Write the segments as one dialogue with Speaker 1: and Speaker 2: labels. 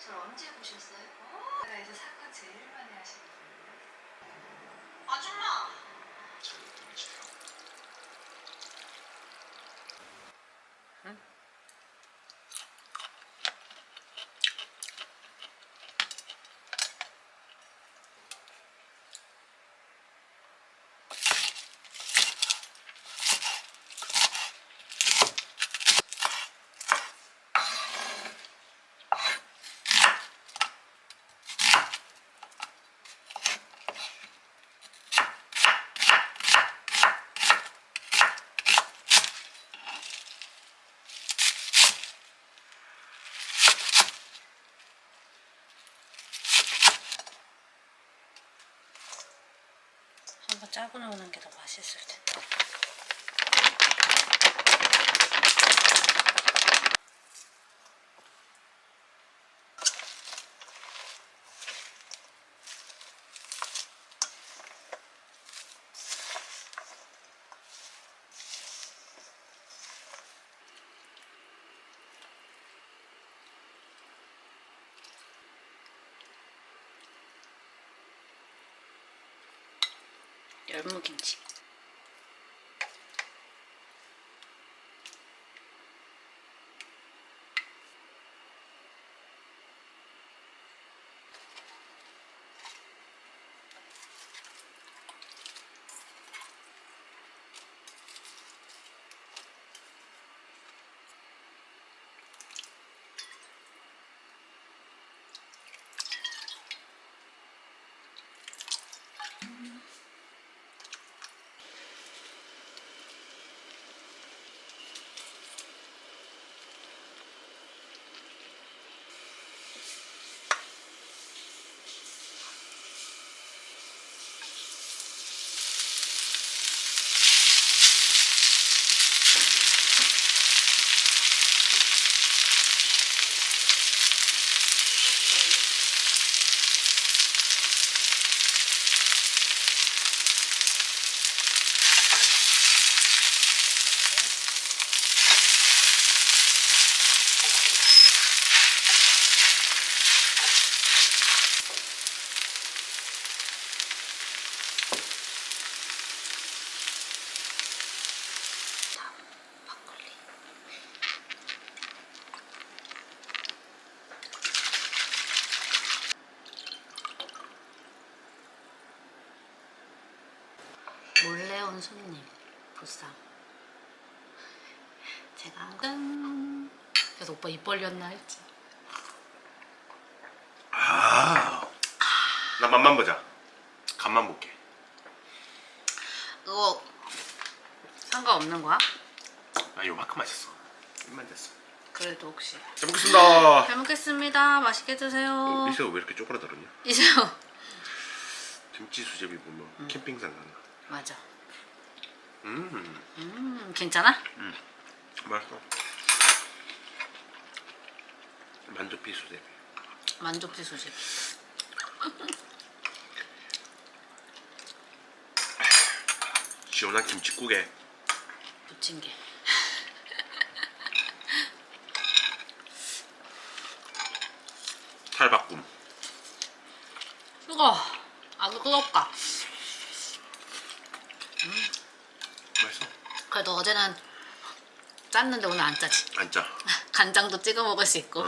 Speaker 1: 저를 언제 보셨어요? 내가에서 사건 제일 많이 하시는 분이에요. 아줌마!
Speaker 2: 잘 들으시죠.
Speaker 3: 응? 한번 짜고 나오는 게 더 맛있을 텐데. 열무김치. 몰래 온 손님 보쌈. 제가 짠. 그래서 오빠 입 벌렸나 했지.
Speaker 2: 나 맛만 보자. 간만 볼게.
Speaker 3: 그거 상관없는 거야?
Speaker 2: 아, 요만큼 맛있어. 입만 됐어.
Speaker 3: 그래도 혹시.
Speaker 2: 잘 먹겠습니다.
Speaker 3: 잘 먹겠습니다. 맛있게 드세요.
Speaker 2: 이 새우 왜 이렇게 쪼그라들었냐?
Speaker 3: 이새우.
Speaker 2: 김치 수제비 보면 캠핑장 가나.
Speaker 3: 맞아.
Speaker 2: 맛있어.
Speaker 3: 괜찮아?
Speaker 2: 만두피 수제비.
Speaker 3: 만족지 수제.
Speaker 2: 시원한 김치국에
Speaker 3: 부침개.
Speaker 2: 탈바꿈.
Speaker 3: 뜨거워. 아주 뜨겁다.
Speaker 2: 맛있어.
Speaker 3: 그래도 어제는 짰는데 오늘 안 짜지.
Speaker 2: 안 짜.
Speaker 3: 간장도 찍어 먹을 수 있고.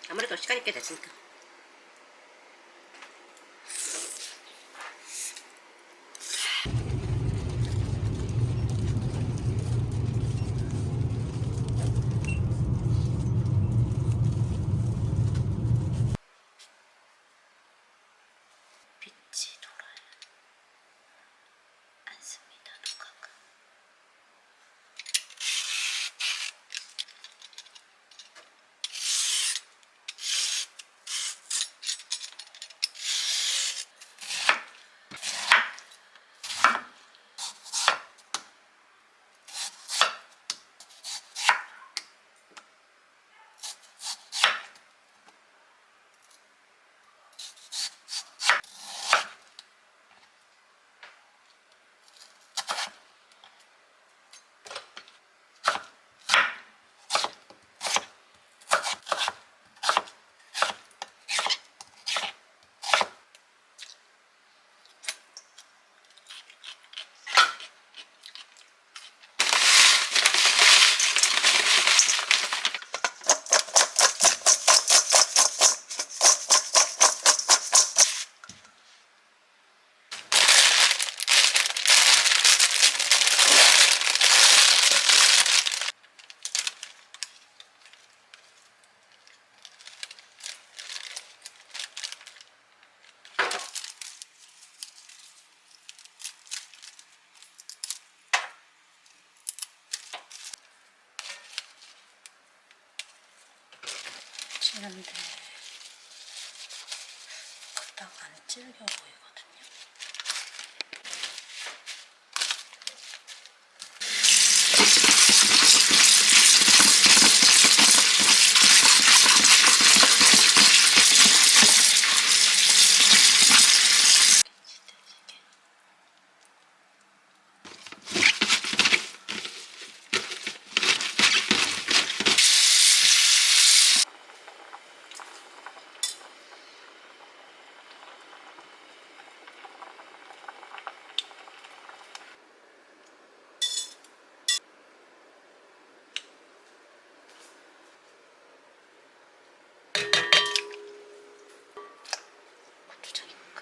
Speaker 3: 아무래도 시간이 꽤 됐으니까. 빛이 돌아요. 않습니다, 누가가. 하시는데 그닥 안 질겨 보이거든요. 고추장이니까.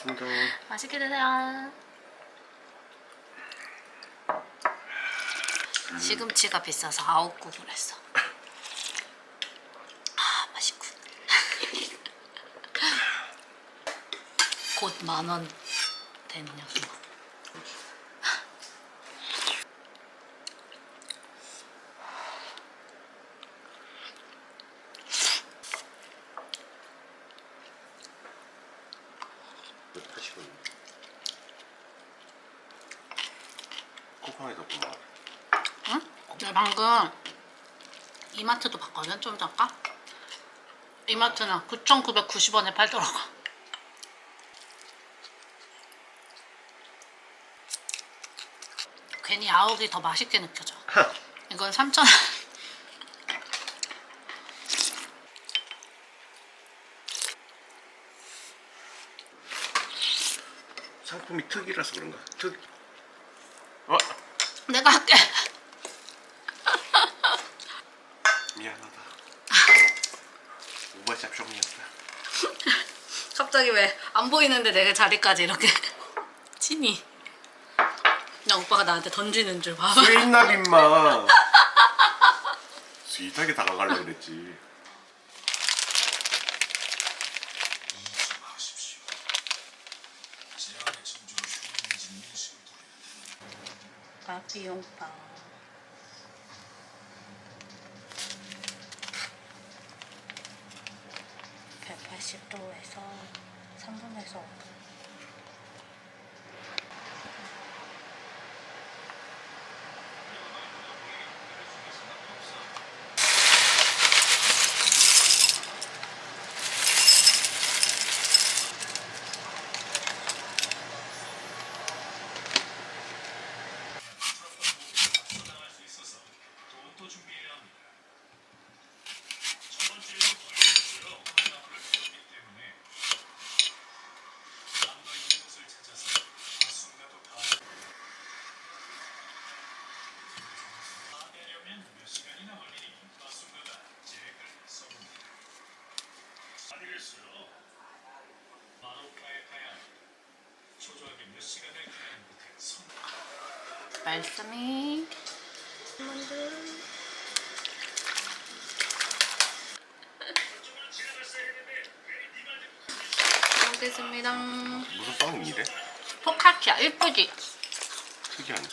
Speaker 2: 알겠습니다.
Speaker 3: 맛있게 드세요. 시금치가 비싸서 9국을 했어. 아, 맛있군. 곧 10,000원 되는 녀석.
Speaker 2: 하시군. 쿠팡에서 보면
Speaker 3: 응? 나 방금 이마트도 봤거든, 좀 잠깐. 이마트는 9,990원에 팔더라고. 괜히 아욱이 더 맛있게 느껴져. 이건 3,000원.
Speaker 2: 상품이 특이라서 그런가?
Speaker 3: 내가 할게.
Speaker 2: 미안하다. 오버잡쇼이었다.
Speaker 3: 갑자기 왜 안 보이는데 내 자리까지 이렇게 친히. 나 오빠가 나한테 던지는 줄 봐봐.
Speaker 2: 왜 있나 빈마. 스윗하게 다가가려고 그랬지.
Speaker 3: 가비용빵 180도에서 3분에서 5분. 말씀이 먹겠습니다.
Speaker 2: 무슨 빵이 이래?
Speaker 3: 포카치야 이쁘지?
Speaker 2: 특이하네.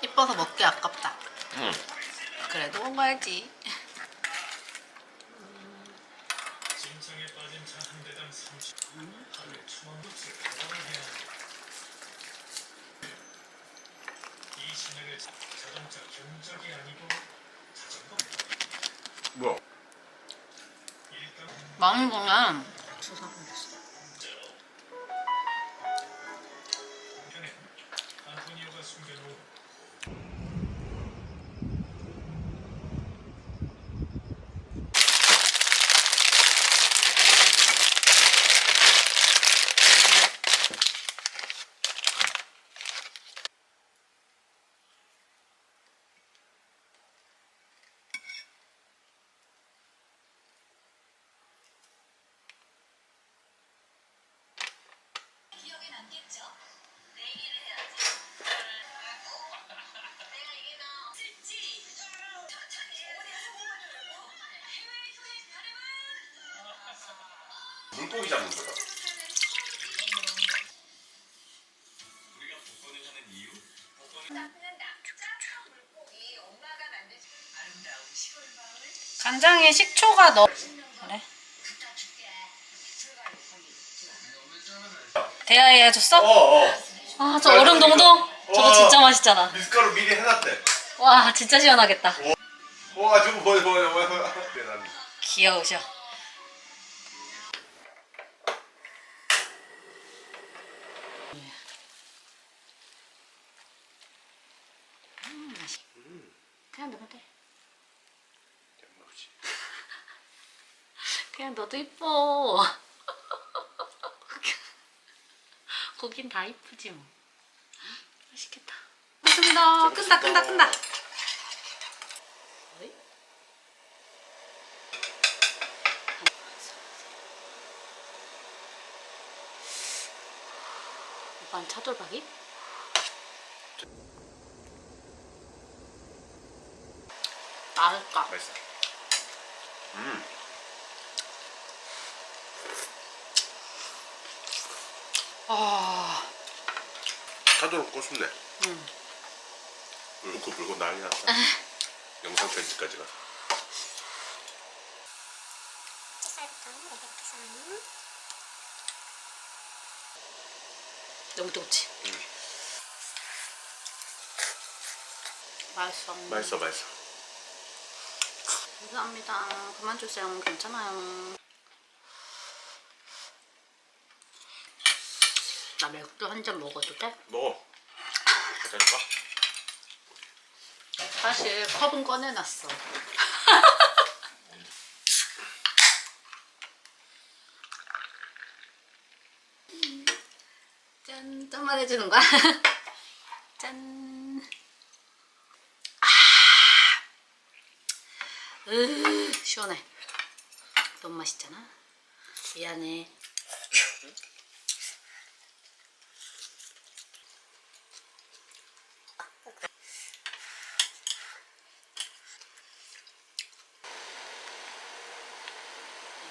Speaker 3: 이뻐서 먹기 아깝다.
Speaker 2: 응.
Speaker 3: 그래도 먹어야지.
Speaker 2: 뭐야?
Speaker 3: 많이 보면 주사 생겼어.
Speaker 1: 기억에 남겠죠? 내일을 해야지. 내가 이게 나 쓸지. 천천히 어디서 보여주려고? 해외 소식 가려면
Speaker 2: 물고기 잡는 거다.
Speaker 1: 닦는 납작한 물고기 엄마가 만든 아름다운 10월 마을
Speaker 3: 간장에 식초가 넣. 그래?
Speaker 1: 부탁줄게. 들어갈 거기.
Speaker 3: 대하에 해줬어?
Speaker 2: 어.
Speaker 3: 아, 저 얼음 동동? 저거 진짜 맛있잖아.
Speaker 2: 밀가루 미리 해놨대.
Speaker 3: 와, 진짜 시원하겠다.
Speaker 2: 와 저거 뭐야.
Speaker 3: 귀여우셔. 맛있. 그냥 넣으면 돼. 그냥 너도 이뻐. 거긴 다 이쁘지 뭐. 맛있겠다. 맛있습니다. 끈다. 어이? 오빠는 차돌박이? 맛있다.
Speaker 2: 맛있어.
Speaker 3: 아,
Speaker 2: 차도로 꼬숩네.
Speaker 3: 응.
Speaker 2: 울고 난리 났어. 영상 편집까지 가.
Speaker 3: 너무 뜨겁지? 맛있어.
Speaker 2: 맛있어.
Speaker 3: 감사합니다. 그만 주세요. 괜찮아요. 나 맥주 한 잔 먹어도 돼?
Speaker 2: 먹어. 괜찮을까?
Speaker 3: 사실 컵은 꺼내놨어. 짠, 짠만 해주는 거야. 짠. 시원해. 너무 맛있잖아. 미안해.
Speaker 4: 네?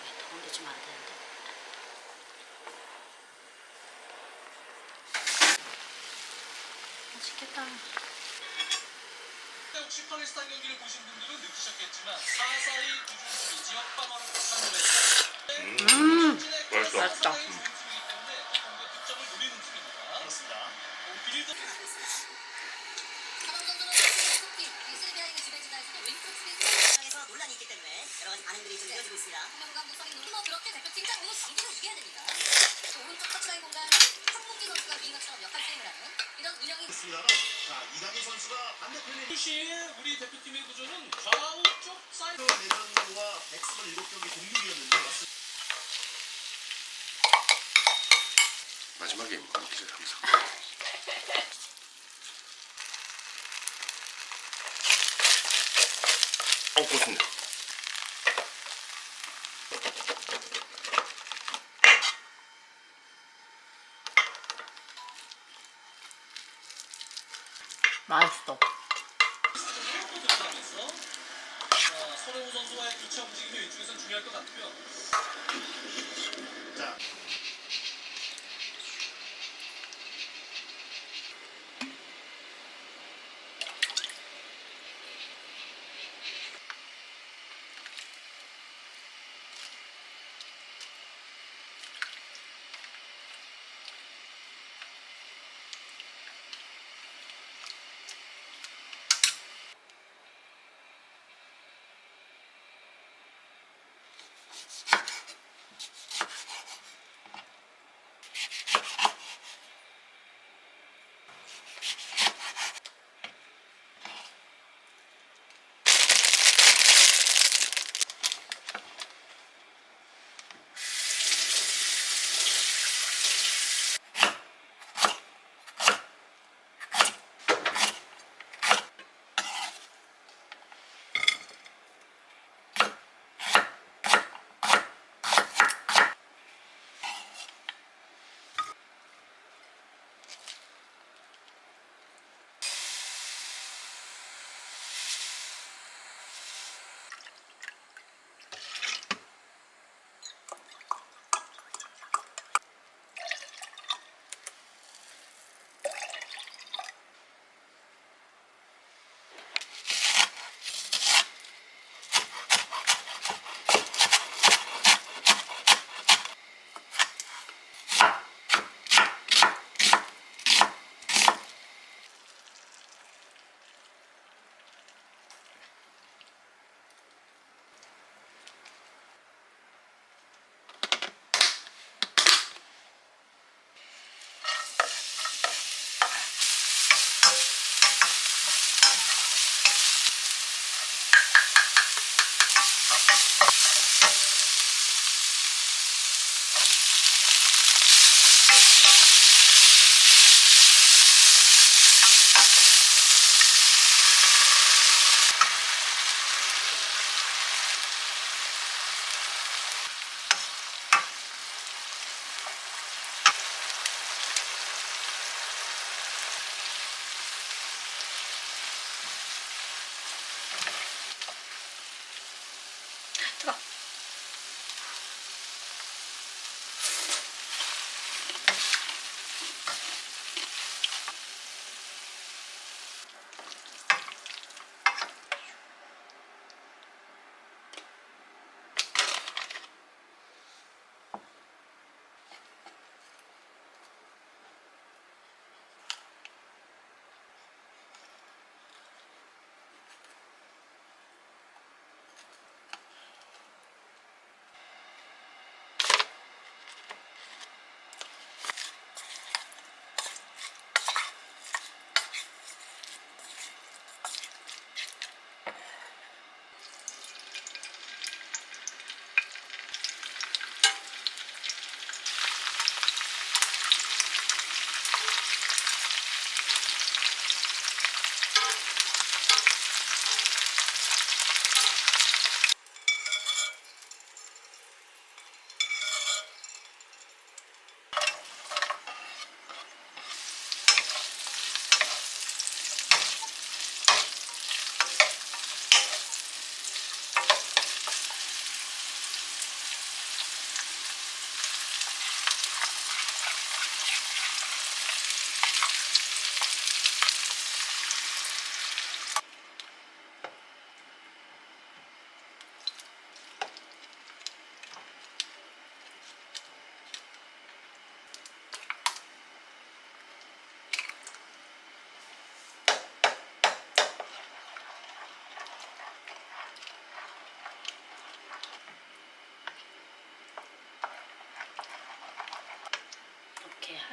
Speaker 3: 이게 더운 데 주면 안 되는데. 맛있겠다.
Speaker 4: 혹시 팔레스타인 경기를 보신 분들은 느끼셨겠지만 4-4의 구중수비 지역 방어를 확산을 해서
Speaker 2: 맛있어.
Speaker 3: 맛있다.
Speaker 4: 좋은 팀이기 때문에 공격 득점을 노리는 팀입니다. 그렇습니다. 빌드
Speaker 5: 에서 논란이 있기 때문에 여러 가지 반응들이 좀 이어지고 있습니다. 그렇게 대표팀장 오늘 경기를 이겨야 됩니다. 오른쪽 터치라인 공간 황문기 선수가 윙어처럼 역할 수행을 하는 이런 운영이
Speaker 6: 있습니다만 자 이강인 선수가 반대편에
Speaker 4: 시의 우리 대표팀의 구조는 좌우 쪽 사이드
Speaker 6: 레전드와 백스번 7경기 동률이었는데
Speaker 2: 마지막에 MVP 항상. 고맙습니다.
Speaker 3: 맛있어.
Speaker 4: 들어가면서 서령우 선수와의 교차 움직임이 왼쪽에서는 중요할 것 같고요.
Speaker 6: 자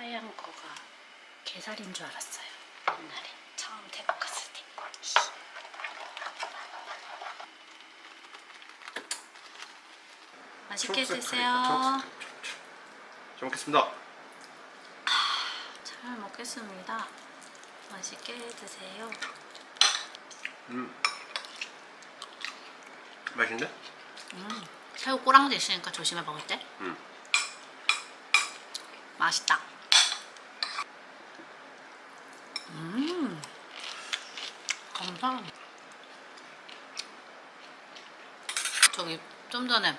Speaker 3: 하얀 거가 게살인 줄 알았어요. 옛날에 처음 태국 갔을 때. 맛있게
Speaker 2: 초록색
Speaker 3: 드세요.
Speaker 2: 카레, 초록색 카레. 잘 먹겠습니다.
Speaker 3: 잘 먹겠습니다. 맛있게 드세요.
Speaker 2: 맛있는데?
Speaker 3: 새우 꼬랑지 있으니까 조심해 먹을 때. 맛있다. 감사합니다. 저기 좀 전에